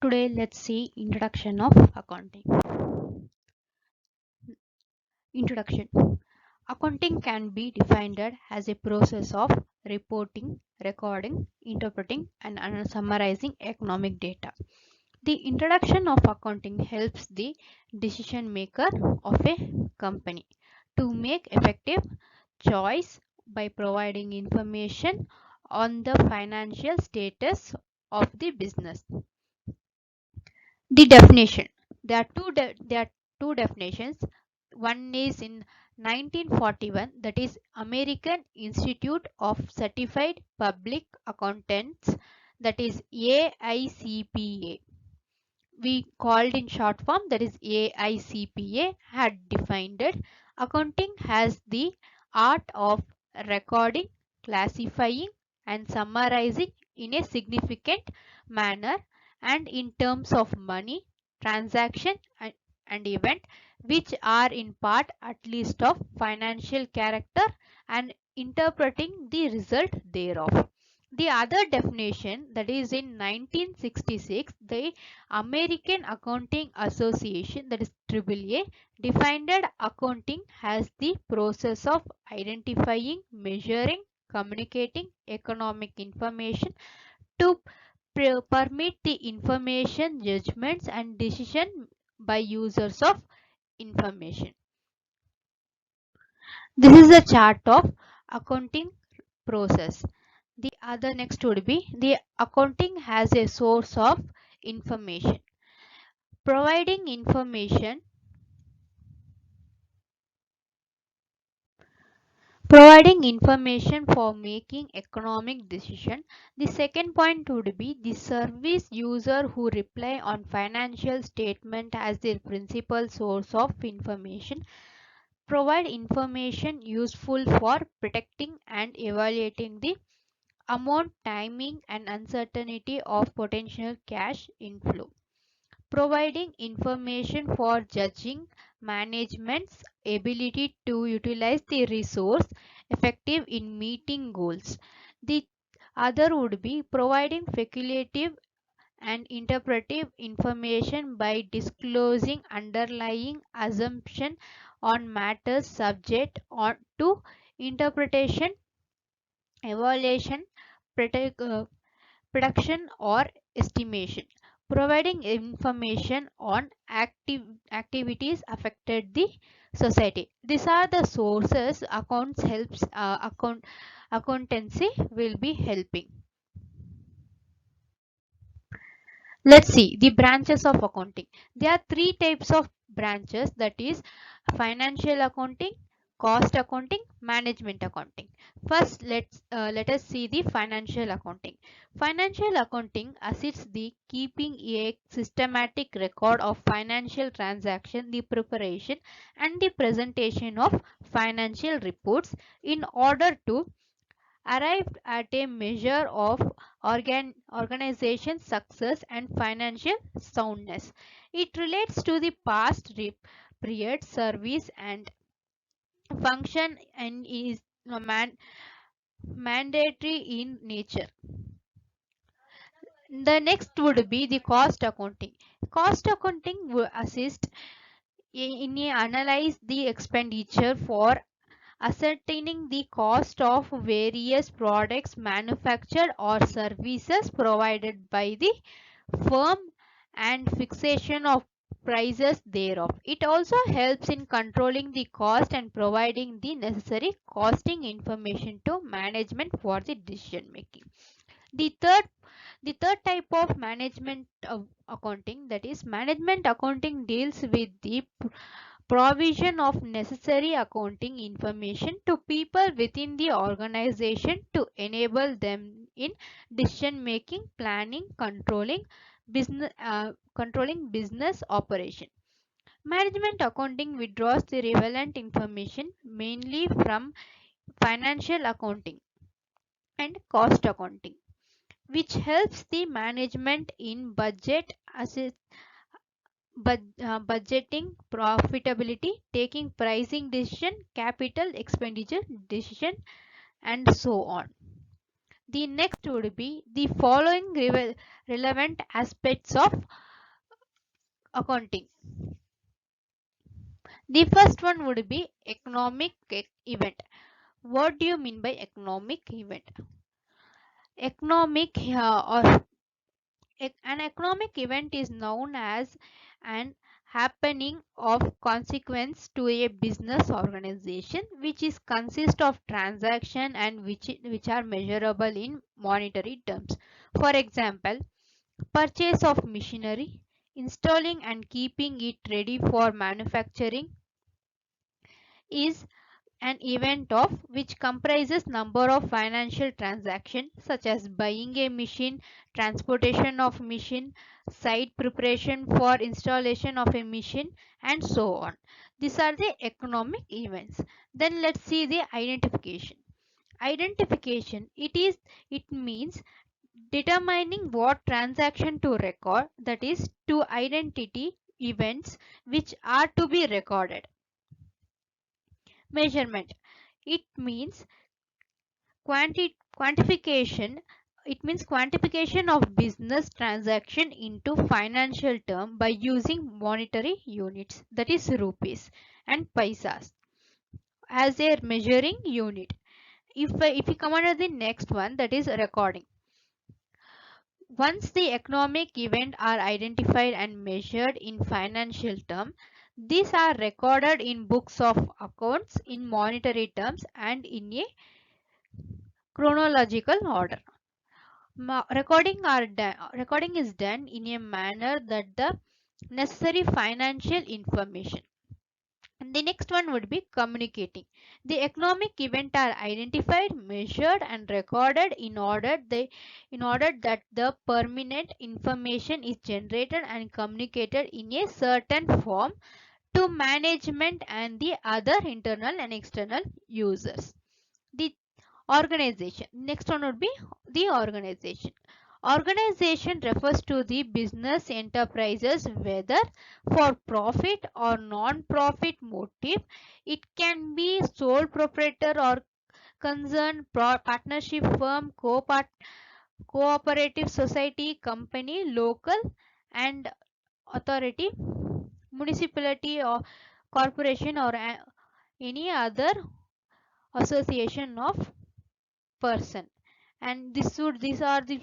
Today let's see introduction of accounting. Introduction. Accounting can be defined as a process of reporting, recording, interpreting and summarizing economic data. The introduction of accounting helps the decision maker of a company to make effective choice by providing information on the financial status of the business. The definition. There are two definitions. One is in 1941, that is American Institute of Certified Public Accountants, that is AICPA. We called in short form, that is AICPA, had defined it. Accounting has the art of recording, classifying and summarizing in a significant manner and in terms of money, transaction and event, which are in part at least of financial character, and interpreting the result thereof. The other definition, that is in 1966, the American Accounting Association, that is AAA, defined accounting as the process of identifying, measuring, communicating economic information to permit the information, judgments and decision by users of information. This is a chart of accounting process. The other next would be the accounting has a source of information. Providing information for making economic decision. The second point would be the service user who rely on financial statement as their principal source of information. Provide information useful for protecting and evaluating the amount, timing and uncertainty of potential cash inflow. Providing information for judging management's ability to utilize the resource effective in meeting goals. The other would be providing speculative and interpretive information by disclosing underlying assumption on matters subject to interpretation, evaluation, production or estimation. Providing information on activities affected the society. These are the sources accountancy will be helping. Let's see the branches of accounting. There are three types of branches, that is financial accounting, cost accounting, management accounting. First, let us see the financial accounting. Financial accounting assists the keeping a systematic record of financial transaction, the preparation and the presentation of financial reports in order to arrived at a measure of organization success and financial soundness. It relates to the past period service and function and is mandatory in nature. The next would be the cost accounting. Cost accounting will assist in analyze the expenditure for ascertaining the cost of various products manufactured or services provided by the firm and fixation of prices thereof. It also helps in controlling the cost and providing the necessary costing information to management for the decision making. The third the third type of management of accounting, that is management accounting, deals with the provision of necessary accounting information to people within the organization to enable them in decision making, planning, controlling business operation. Management accounting withdraws the relevant information mainly from financial accounting and cost accounting, which helps the management in budgeting, profitability, taking pricing decision, capital expenditure decision and so on. The next would be the following relevant aspects of accounting. The first one would be economic event. What do you mean by economic event? Economic or An economic event is known as an happening of consequence to a business organization which is consist of transaction and which are measurable in monetary terms. For example, purchase of machinery, installing and keeping it ready for manufacturing is an event of which comprises number of financial transactions such as buying a machine, transportation of machine, site preparation for installation of a machine, and so on. These are the economic events. Then let's see the identification. Identification, it means determining what transaction to record, that is to identity events which are to be recorded. Measurement, it means quantification, it means quantification of business transaction into financial term by using monetary units, that is rupees and paisas as a measuring unit. If we come under the next one, that is recording. Once the economic event are identified and measured in financial term, these are recorded in books of accounts in monetary terms and in a chronological order. Recording is done in a manner that the necessary financial information. And the next one would be communicating. The economic event are identified, measured, and recorded in order that the permanent information is generated and communicated in a certain form to management and the other internal and external users. The organization. Next one would be the organization. Organization refers to the business enterprises whether for profit or non-profit motive. It can be sole proprietor or concern, partnership firm, cooperative society, company, local and authority, municipality or corporation or any other association of person. And these are the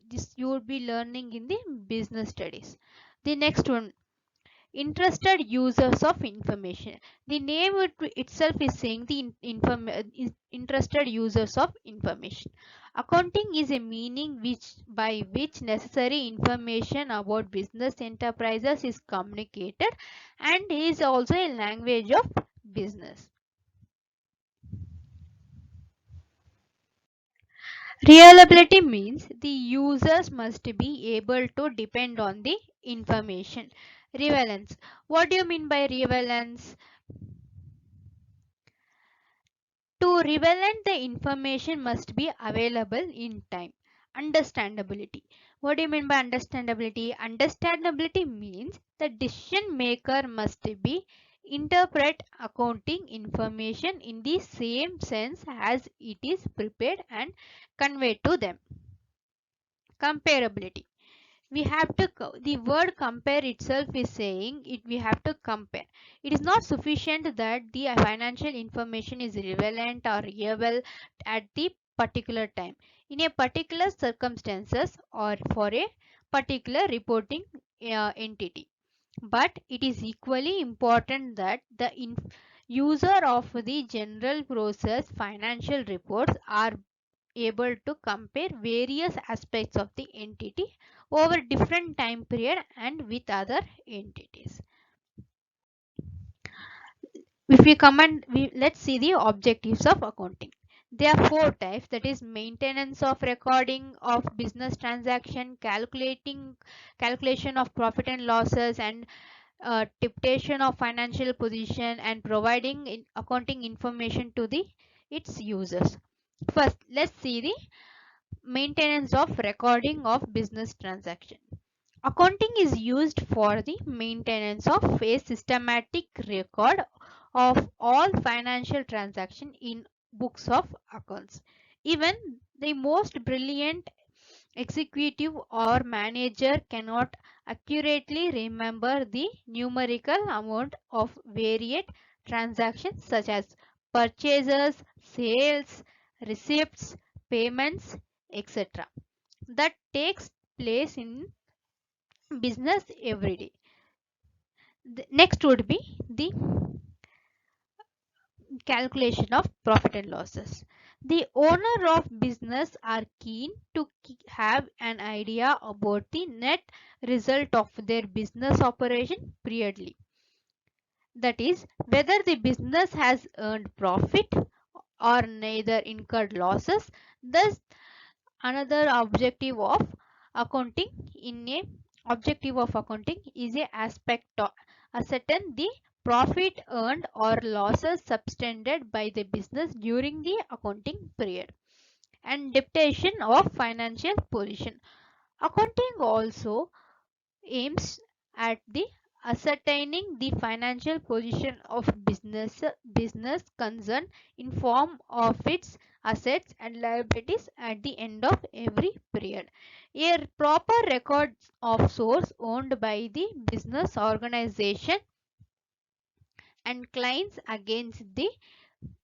this you will be learning in the business studies. The next one, interested users of information. The name itself is saying the interested users of information. Accounting is a meaning by which necessary information about business enterprises is communicated and is also a language of business. Reliability means the users must be able to depend on the information. Relevance. What do you mean by relevance? To relevant, the information must be available in time. Understandability. What do you mean by understandability? Understandability means the decision maker must be interpret accounting information in the same sense as it is prepared and conveyed to them. Comparability, we have to the word compare itself is saying it we have to compare. It is not sufficient that the financial information is relevant or reliable at the particular time in a particular circumstances or for a particular reporting entity, but it is equally important that the user of the general process financial reports are able to compare various aspects of the entity over different time period and with other entities. If we come and let's see the objectives of accounting. There are four types, that is maintenance of recording of business transaction, calculation of profit and losses, and dictation of financial position, and providing accounting information to the its users. First, let's see the maintenance of recording of business transaction. Accounting is used for the maintenance of a systematic record of all financial transactions in books of accounts. Even the most brilliant executive or manager cannot accurately remember the numerical amount of varied transactions such as purchases, sales, receipts, payments, etc. that takes place in business every day. Next would be the calculation of profit and losses. The owner of business are keen to have an idea about the net result of their business operation periodly. That is, whether the business has earned profit or neither incurred losses. Thus, another objective of accounting in a objective of accounting is a aspect of ascertain the profit earned or losses subtended by the business during the accounting period and depletion of financial position. Accounting also aims at the ascertaining the financial position of business concern in form of its assets and liabilities at the end of every period. A proper record of source owned by the business organization and clients against the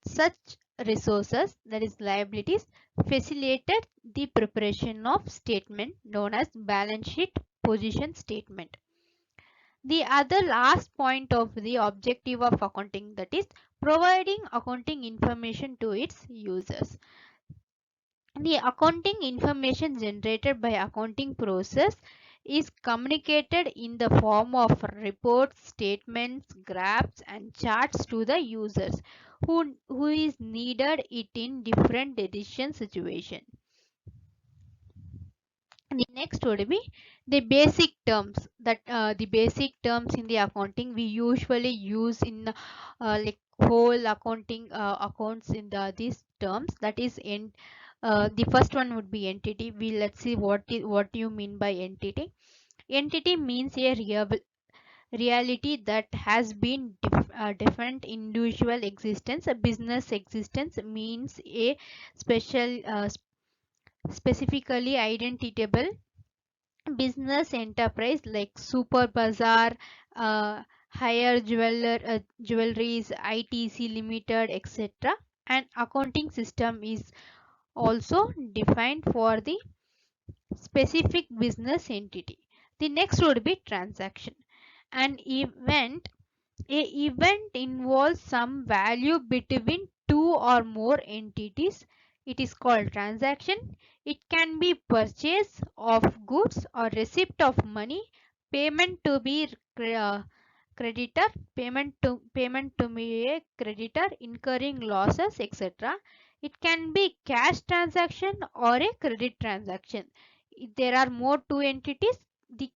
such resources, that is liabilities, facilitated the preparation of statement known as balance sheet position statement. The other last point of the objective of accounting, that is providing accounting information to its users. The accounting information generated by accounting process is communicated in the form of reports, statements, graphs and charts to the users who is needed it in different decision situation. The next would be the basic terms, that the basic terms in the accounting we usually use in like whole accounting accounts in these terms, that is in the first one would be entity. Let's see what you mean by entity. Entity means a reality that has been different individual existence. A business existence means a special specifically identifiable business enterprise like super bazaar, higher jewelries, ITC limited, etc. An accounting system is also defined for the specific business entity. The next would be transaction. An event A event involves some value between two or more entities. It is called transaction. It can be purchase of goods or receipt of money, payment to be creditor, payment to be a creditor, incurring losses, etc. It can be cash transaction or a credit transaction. If there are more two entities, the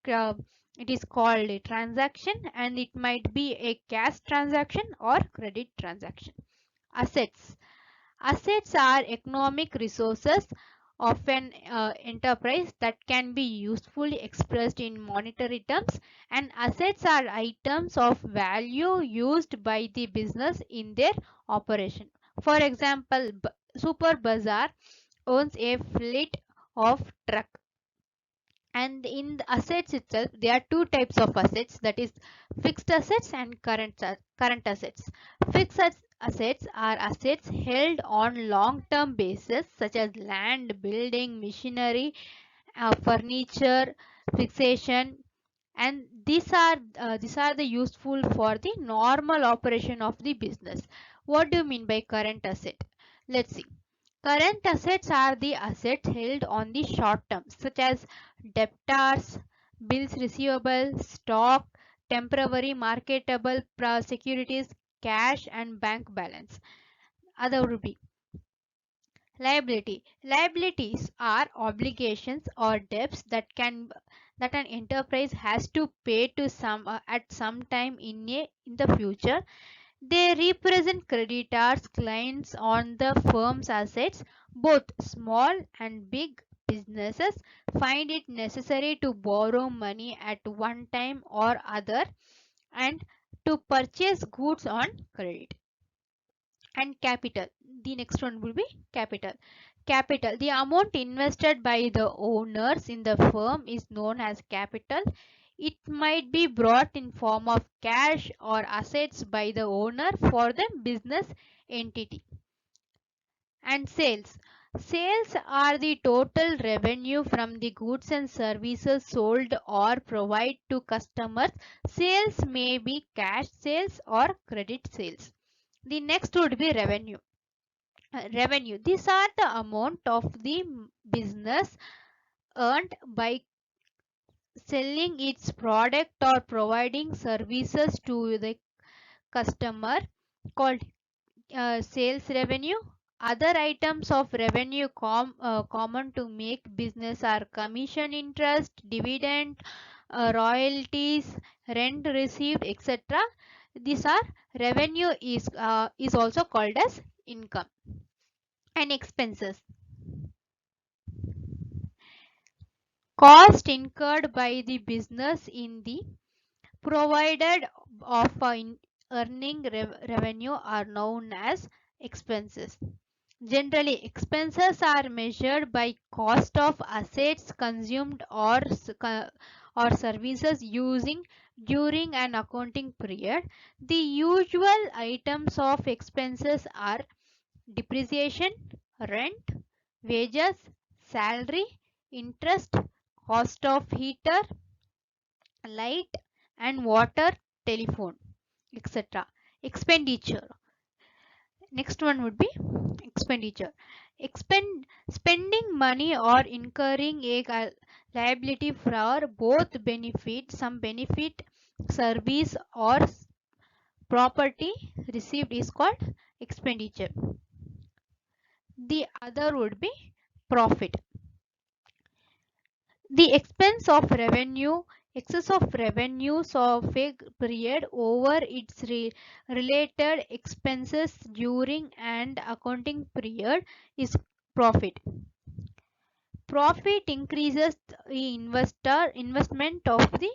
it is called a transaction and it might be a cash transaction or credit transaction. Assets. Assets are economic resources of an enterprise that can be usefully expressed in monetary terms, and assets are items of value used by the business in their operation. For example, Super Bazaar owns a fleet of trucks, and in the assets itself there are two types of assets, that is fixed assets and current assets. Assets are assets held on long term basis such as land, building, machinery, furniture, fixation, and these are the useful for the normal operation of the business. What do you mean by current asset? Let's see. Current assets are the assets held on the short term, such as debtors, bills receivable, stock, temporary marketable securities, cash, and bank balance. Other would be liability. Liabilities are obligations or debts that an enterprise has to pay to some at some time in the future. They represent creditors, clients on the firm's assets. Both small and big businesses find it necessary to borrow money at one time or other and to purchase goods on credit. And capital. The next one will be capital. Capital. The amount invested by the owners in the firm is known as capital. It might be brought in form of cash or assets by the owner for the business entity. And sales. Sales are the total revenue from the goods and services sold or provided to customers. Sales may be cash sales or credit sales. The next would be revenue. Revenue. These are the amount of the business earned by selling its product or providing services to the customer, called sales revenue. Other items of revenue common to make business are commission interest, dividend, royalties, rent received, etc. These are revenue is also called as income. And expenses. Cost incurred by the business in the provided of earning revenue are known as expenses. Generally, expenses are measured by cost of assets consumed or services using during an accounting period. The usual items of expenses are depreciation, rent, wages, salary, interest, cost of heater, light and water, telephone, etc. Expenditure. Next one would be expenditure. Spending money or incurring a liability for both benefit, some benefit, service or property received is called expenditure. The other would be profit. The expense of revenue, excess of revenues of a period over its related expenses during and accounting period is profit. Profit increases the investment of the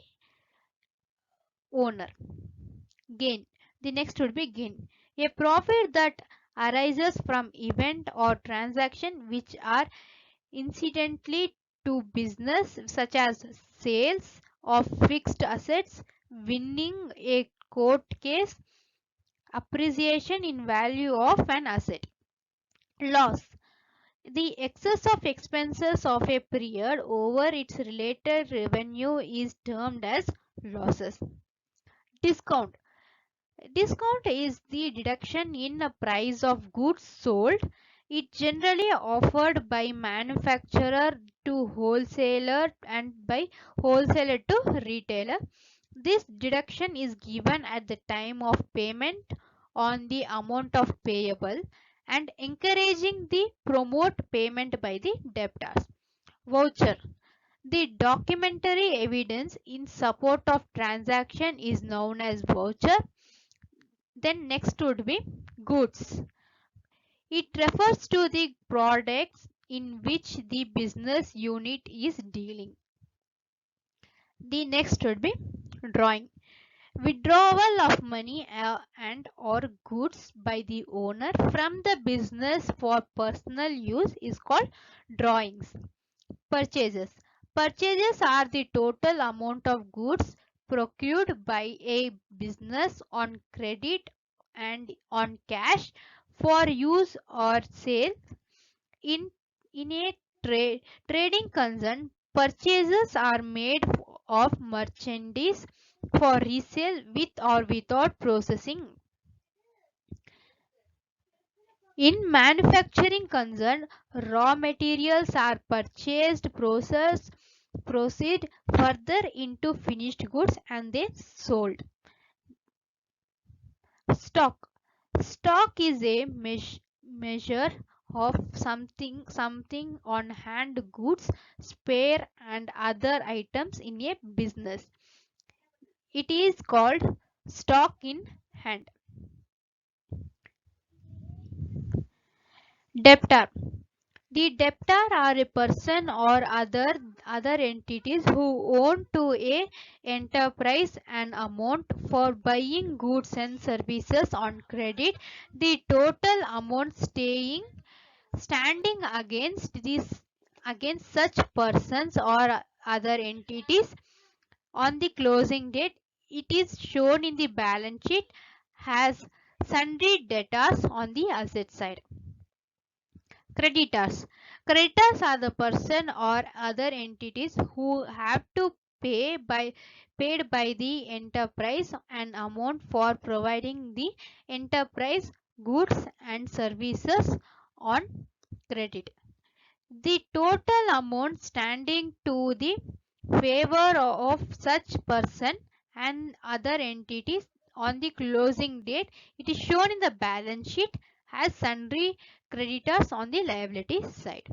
owner. Gain. The next would be gain. A profit that arises from event or transaction which are incidentally to business, such as sales of fixed assets, winning a court case, appreciation in value of an asset. Loss. The excess of expenses of a period over its related revenue is termed as losses. Discount. Discount is the deduction in the price of goods sold. It generally offered by manufacturer to wholesaler and by wholesaler to retailer. This deduction is given at the time of payment on the amount of payable and encouraging the promote payment by the debtors. Voucher. The documentary evidence in support of transaction is known as voucher. Then next would be goods. It refers to the products in which the business unit is dealing. The next would be drawing. Withdrawal of money and or goods by the owner from the business for personal use is called drawings. Purchases. Purchases are the total amount of goods procured by a business on credit and on cash for use or sale. In, in a trading concern, purchases are made of merchandise for resale with or without processing. In manufacturing concern, raw materials are purchased, processed, proceed further into finished goods and then sold. Stock. Stock is a measure of something on hand goods, spare and other items in a business. It is called stock in hand. Debtor. The debtor are a person or other entities who own to a enterprise an amount for buying goods and services on credit. The total amount staying Standing against such persons or other entities on the closing date, it is shown in the balance sheet as sundry debtors on the asset side. Creditors. Creditors are the person or other entities who have to paid by the enterprise an amount for providing the enterprise goods and services on credit. The total amount standing to the favor of such person and other entities on the closing date, it is shown in the balance sheet as sundry creditors on the liability side.